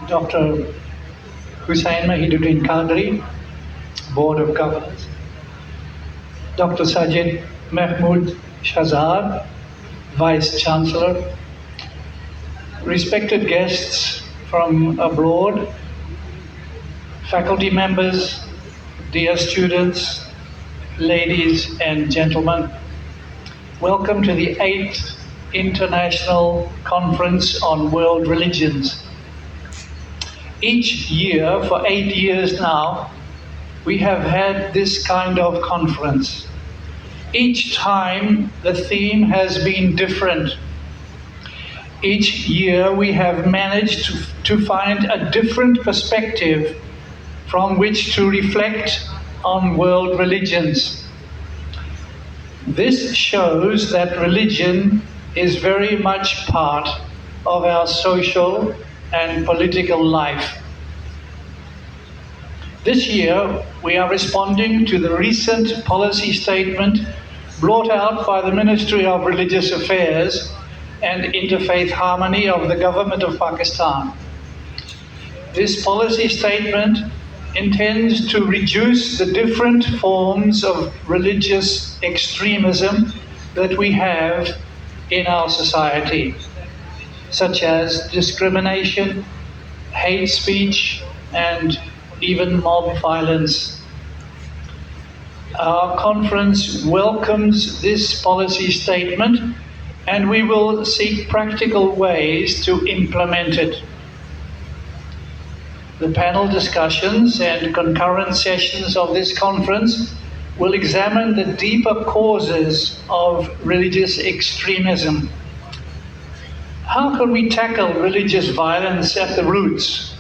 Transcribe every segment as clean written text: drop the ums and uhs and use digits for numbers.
Dr. Hussain Mahiduddin Qadri, Board of Governors, Dr. Sajid Mahmood Shahzad, Vice Chancellor, respected guests from abroad, faculty members, dear students, ladies and gentlemen, welcome to the 8th International Conference on World Religions. Each year, for 8 years now, we have had this kind of conference. Each time the theme has been different. Each year we have managed to find a different perspective from which to reflect on world religions. This shows that religion is very much part of our social and political life. This year, we are responding to the recent policy statement brought out by the Ministry of Religious Affairs and Interfaith Harmony of the Government of Pakistan. This policy statement intends to reduce the different forms of religious extremism that we have in our society, such as discrimination, hate speech, and even mob violence. Our conference welcomes this policy statement, and we will seek practical ways to implement it. The panel discussions and concurrent sessions of this conference will examine the deeper causes of religious extremism. How can we tackle religious violence at the roots?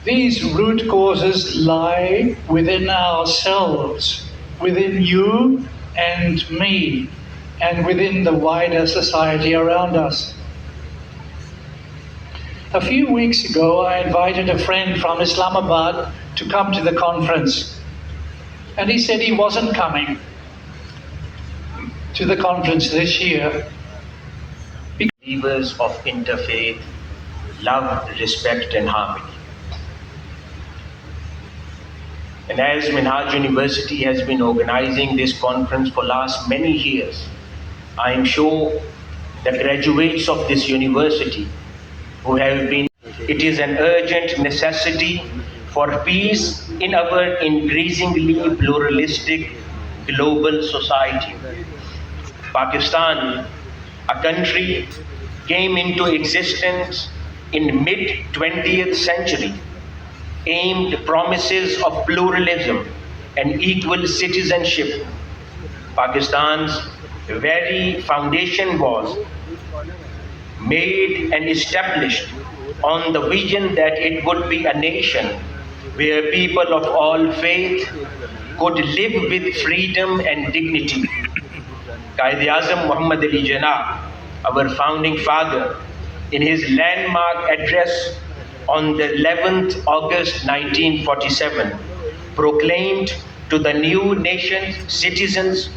These root causes lie within ourselves, within you and me, and within the wider society around us. A few weeks ago, I invited a friend from Islamabad to come to the conference, and he said he wasn't coming to the conference this year. Believers of interfaith, love, respect and harmony. And as Minhaj University has been organizing this conference for last many years, I am sure the graduates of this university who have been, it is an urgent necessity for peace in our increasingly pluralistic global society. Pakistan, a country, came into existence in mid-20th century, aimed promises of pluralism and equal citizenship. Pakistan's very foundation was made and established on the vision that it would be a nation where people of all faith could live with freedom and dignity. Quaid-e-Azam Muhammad Ali Jinnah, our founding father, in his landmark address on the 11th August 1947, proclaimed to the new nation's citizens,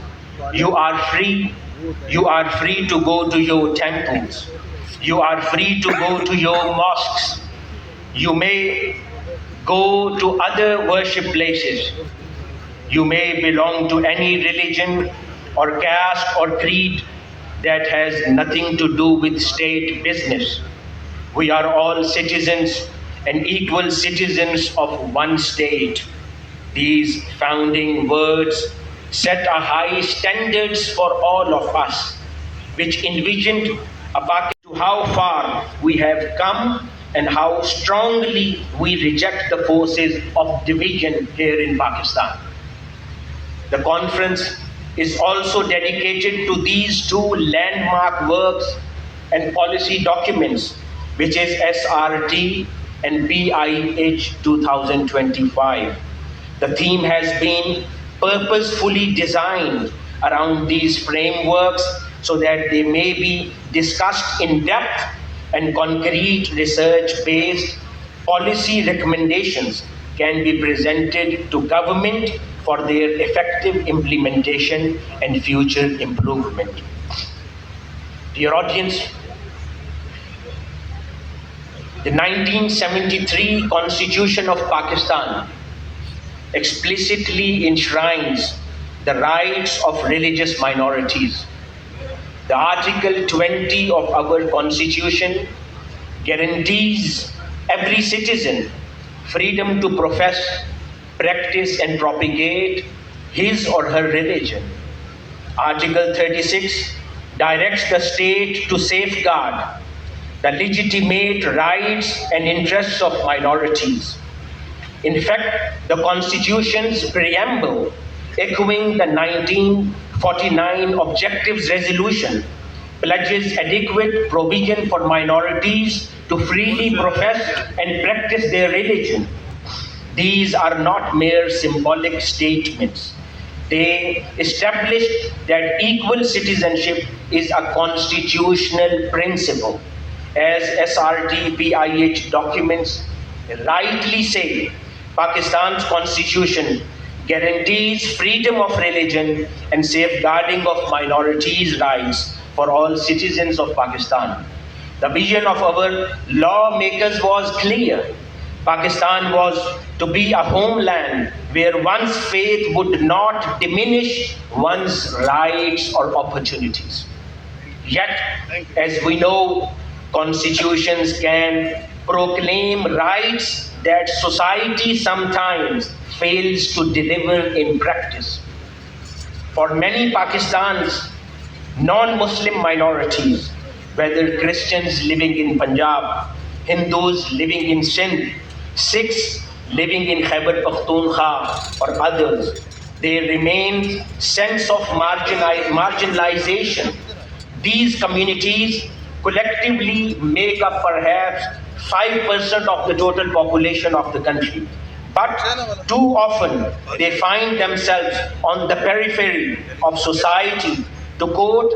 "You are free. You are free to go to your temples. You are free to go to your mosques. You may go to other worship places. You may belong to any religion or caste or creed that has nothing to do with state business. We are all citizens and equal citizens of one state." These founding words set a high standards for all of us, which envisioned a Pakistan. To how far we have come and how strongly we reject the forces of division here in Pakistan. The conference is also dedicated to these two landmark works and policy documents, which is SRT and PIH 2025. The theme has been purposefully designed around these frameworks so that they may be discussed in depth, and concrete research-based policy recommendations can be presented to government for their effective implementation and future improvement. Dear audience, The 1973 Constitution of Pakistan explicitly enshrines the rights of religious minorities. The Article 20 of our Constitution guarantees every citizen freedom to profess, practice, and propagate his or her religion. Article 36 directs the state to safeguard the legitimate rights and interests of minorities. In fact, the Constitution's preamble, echoing the 1949 Objectives Resolution, pledges adequate provision for minorities to freely profess and practice their religion. These are not mere symbolic statements. They established that equal citizenship is a constitutional principle. As SRTPIH documents rightly say, Pakistan's constitution guarantees freedom of religion and safeguarding of minorities' rights for all citizens of Pakistan. The vision of our lawmakers was clear. Pakistan was to be a homeland where one's faith would not diminish one's rights or opportunities. Yet, as we know, constitutions can proclaim rights that society sometimes fails to deliver in practice. For many Pakistan's non-Muslim minorities, whether Christians living in Punjab, Hindus living in Sindh, Sikhs living in Khyber Pakhtunkhwa or others, there remains sense of marginalization. These communities collectively make up perhaps 5% of the total population of the country. But too often they find themselves on the periphery of society. To quote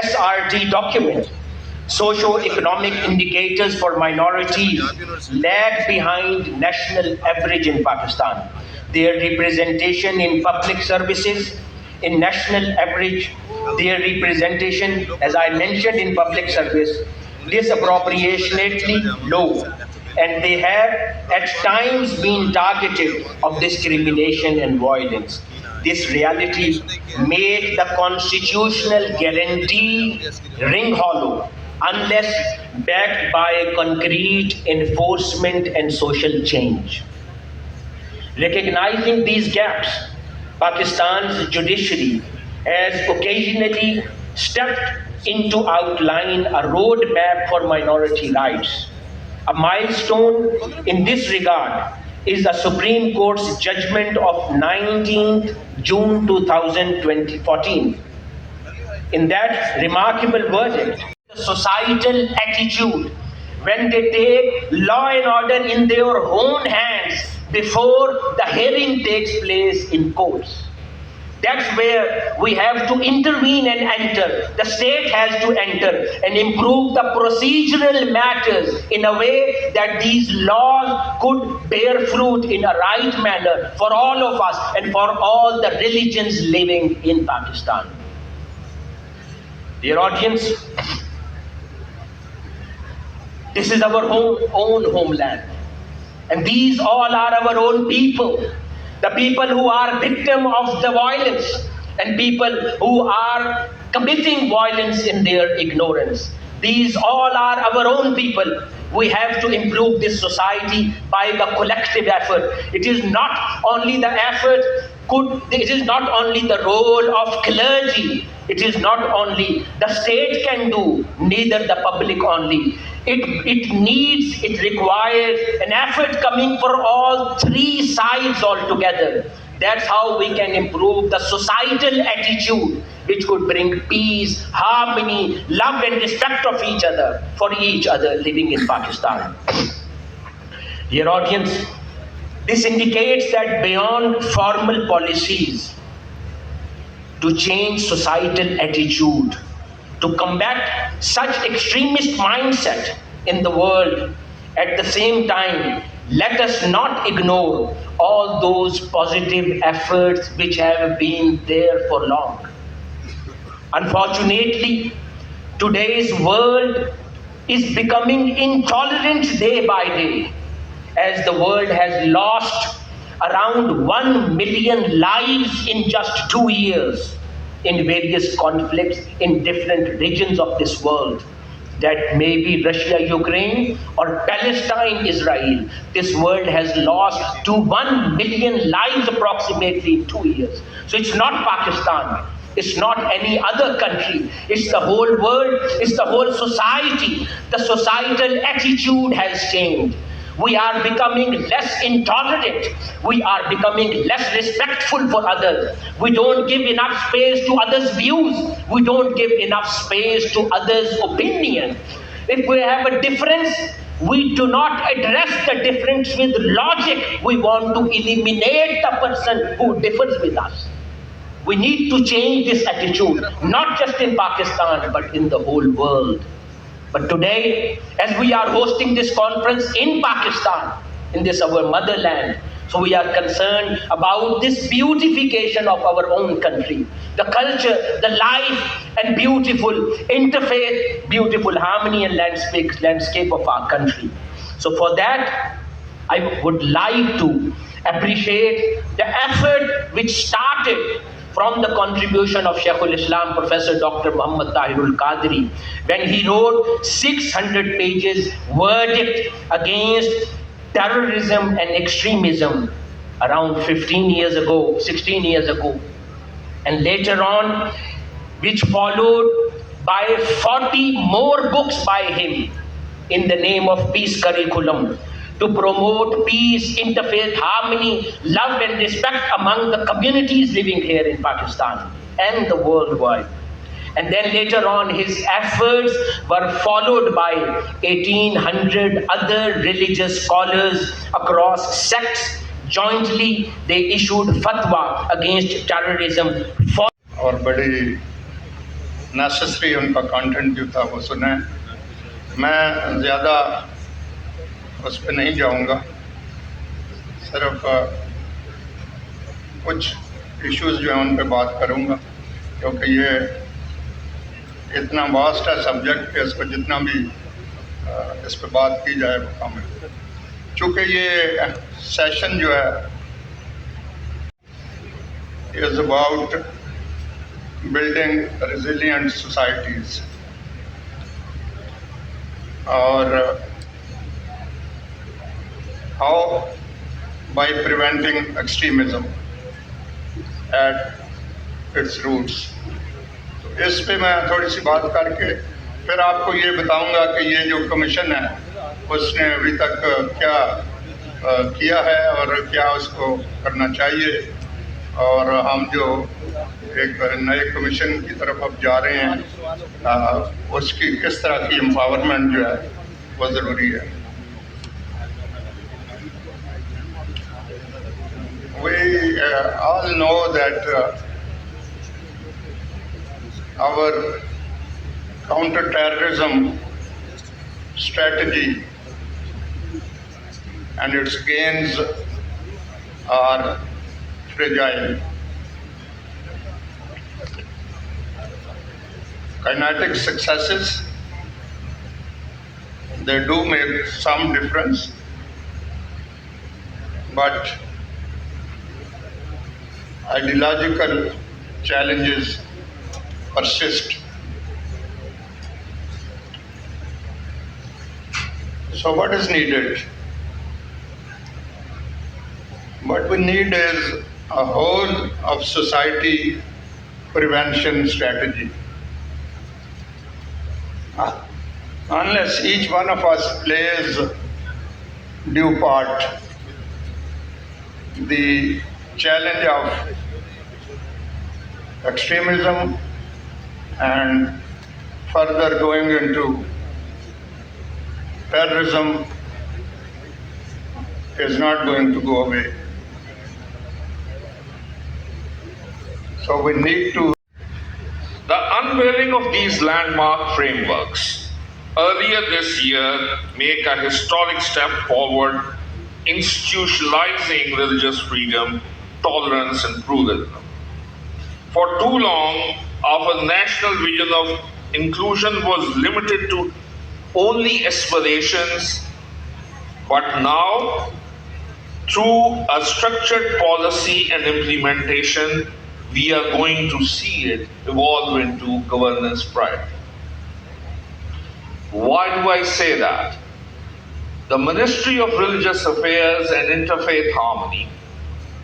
SRT document, socio-economic indicators for minorities lag behind national average in Pakistan. Their representation in public services in national average, their representation, as I mentioned, in public service, disproportionately low, and they have at times been targeted of discrimination and violence. This reality made the constitutional guarantee ring hollow unless backed by concrete enforcement and social change. Recognizing these gaps, Pakistan's judiciary has occasionally stepped in to outline a roadmap for minority rights. A milestone in this regard is the Supreme Court's judgment of 19th June 2014. In that remarkable verdict, the societal attitude when they take law and order in their own hands before the hearing takes place in courts. That's where we have to intervene and enter. The state has to enter and improve the procedural matters in a way that these laws could bear fruit in a right manner for all of us and for all the religions living in Pakistan. Dear audience, this is our own homeland. And these all are our own people. The people who are victim of the violence and people who are committing violence in their ignorance. These all are our own people. We have to improve this society by the collective effort. It is not only the effort, it is not only the role of clergy. It is not only the state can do, neither the public only. It requires an effort coming for all three sides altogether. That's how we can improve the societal attitude, which could bring peace, harmony, love and respect of each other for each other living in Pakistan. Dear audience, this indicates that beyond formal policies to change societal attitude, to combat such extremist mindset in the world, at the same time, let us not ignore all those positive efforts which have been there for long. Unfortunately, today's world is becoming intolerant day by day, as the world has lost around 1 million lives in just 2 years in various conflicts in different regions of this world. That may be Russia, Ukraine, or Palestine, Israel. This world has lost to 1 million lives approximately in 2 years. So it's not Pakistan. It's not any other country. It's the whole world. It's the whole society. The societal attitude has changed. We are becoming less intolerant. We are becoming less respectful for others. We don't give enough space to others' views. We don't give enough space to others' opinion. If we have a difference, we do not address the difference with logic. We want to eliminate the person who differs with us. We need to change this attitude, not just in Pakistan, but in the whole world. But today, as we are hosting this conference in Pakistan, in this our motherland, so we are concerned about this beautification of our own country, the culture, the life, and beautiful interfaith, beautiful harmony and landscape of our country. So for that, I would like to appreciate the effort which started from the contribution of Sheikhul Islam, Professor Dr. Muhammad Tahirul Qadri, when he wrote 600 pages verdict against terrorism and extremism around 15 years ago, 16 years ago. And later on, which followed by 40 more books by him in the name of peace curriculum, to promote peace, interfaith harmony, love and respect among the communities living here in Pakistan and the worldwide. And then later on, his efforts were followed by 1800 other religious scholars across sects. Jointly, they issued fatwa against terrorism. और बड़ी necessary उनका content जो था वो सुने. मैं ज़्यादा उस पर नहीं जाऊंगा, सिर्फ कुछ इश्यूज जो हैं उन पर बात करूंगा, क्योंकि ये इतना वास्ट है सब्जेक्ट कि इसको जितना भी इस पर बात की जाए वो कम है. चूँकि ये सेशन जो है is about building resilient societies, और how by preventing extremism at its roots. तो इस पे मैं थोड़ी सी बात करके फिर आपको ये बताऊंगा कि ये जो कमीशन है उसने अभी तक क्या किया है और क्या उसको करना चाहिए, और हम जो एक नए कमीशन की तरफ अब जा रहे हैं उसकी किस तरह की एम्पावरमेंट जो है वो ज़रूरी है. We all know that our counter-terrorism strategy and its gains are fragile. Kinetic successes, they do make some difference, but ideological challenges persist. So what is needed? What we need is a whole of society prevention strategy. Unless each one of us plays due part, the challenge of extremism and further going into terrorism is not going to go away. So we need to. The unveiling of these landmark frameworks earlier this year make a historic step forward, institutionalizing religious freedom, tolerance, and pluralism. For too long, our national vision of inclusion was limited to only aspirations, but now, through a structured policy and implementation, we are going to see it evolve into governance pride. Why do I say that? The Ministry of Religious Affairs and Interfaith Harmony,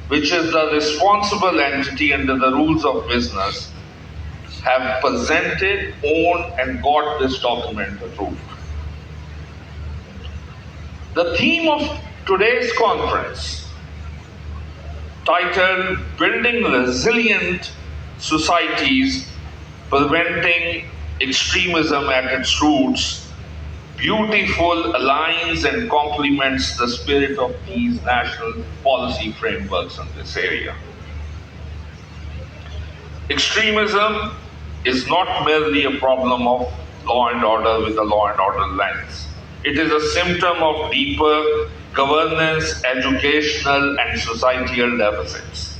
which is the responsible entity under the rules of business, have presented, owned, and got this document approved. The theme of today's conference, titled Building Resilient Societies, Preventing Extremism at its Roots, beautiful aligns and complements the spirit of these national policy frameworks in this area. Extremism is not merely a problem of law and order with a law and order lens. It is a symptom of deeper governance, educational, and societal deficits,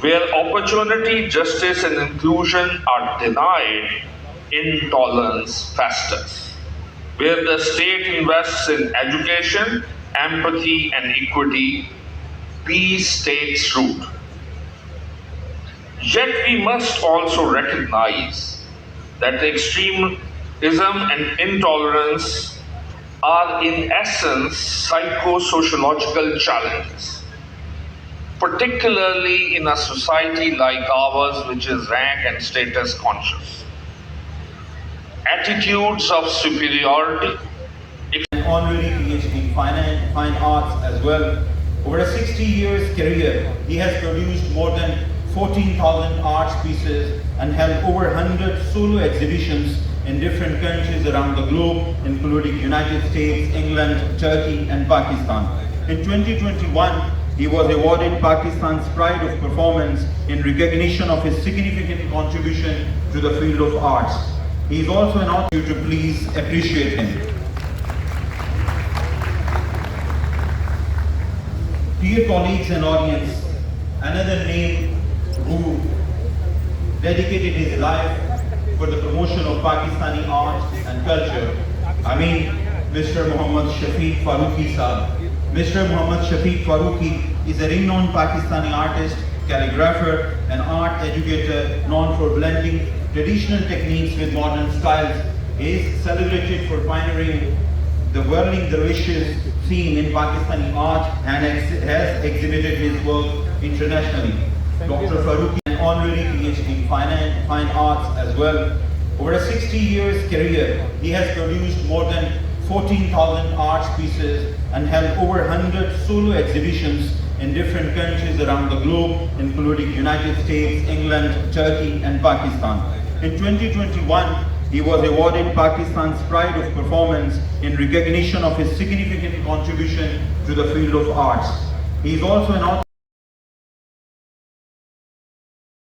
where opportunity, justice, and inclusion are denied. Intolerance festers. Where the state invests in education, empathy, and equity, peace takes root. Yet we must also recognize that extremism and intolerance are in essence psycho-sociological challenges, particularly in a society like ours, which is rank and status conscious. Attitudes of superiority. An honorary PhD in fine arts as well. Over a 60 years career, he has produced more than 14,000 arts pieces and held over 100 solo exhibitions in different countries around the globe, including United States, England, Turkey, and Pakistan. In 2021, he was awarded Pakistan's Pride of Performance in recognition of his significant contribution to the field of arts. He is also an author to please appreciate him. Dear colleagues and audience, another name who dedicated his life for the promotion of Pakistani art and culture, Mr. Muhammad Shafiq Farooqi Sahab. Mr. Muhammad Shafiq Farooqi is a renowned Pakistani artist, calligrapher, and art educator known for blending traditional techniques with modern styles. He is celebrated for pioneering the whirling dervishes theme in Pakistani art and has exhibited his work internationally. Dr. Farooqi, an honorary PhD in fine arts as well. Over a 60 years career, he has produced more than 14,000 arts pieces and held over 100 solo exhibitions in different countries around the globe, including United States, England, Turkey, and Pakistan. In 2021, he was awarded Pakistan's Pride of Performance in recognition of his significant contribution to the field of arts. He is also an author